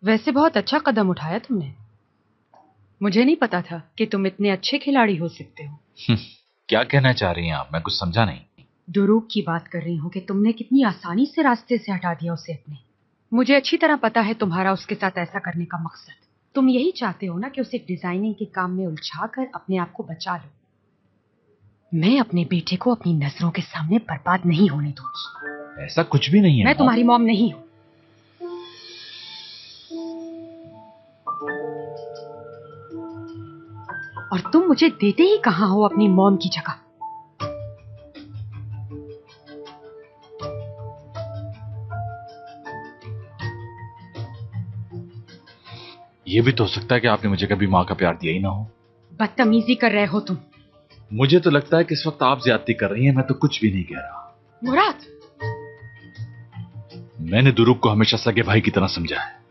वैसे बहुत अच्छा कदम उठाया तुमने। मुझे नहीं पता था कि तुम इतने अच्छे खिलाड़ी हो सकते हो। क्या कहना चाह रही हैं आप? मैं कुछ समझा नहीं। दुरूग की बात कर रही हूँ कि तुमने कितनी आसानी से रास्ते से हटा दिया उसे अपने। मुझे अच्छी तरह पता है तुम्हारा उसके साथ ऐसा करने का मकसद। तुम यही चाहते हो ना कि उसे डिजाइनिंग के काम में उलझा कर अपने आप को बचा लो। मैं अपने बेटे को अपनी नजरों के सामने बर्बाद नहीं होने दूंगी। ऐसा कुछ भी नहीं है। मैं तुम्हारी मॉम नहीं हूं। और तुम मुझे देते ही कहां हो अपनी मॉम की जगह। ये भी तो हो सकता है कि आपने मुझे कभी माँ का प्यार दिया ही ना हो। बदतमीजी कर रहे हो तुम। मुझे तो लगता है कि इस वक्त आप ज्यादती कर रही हैं। मैं तो कुछ भी नहीं कह रहा। मुराद, मैंने दुरूग को हमेशा सगे भाई की तरह समझा है।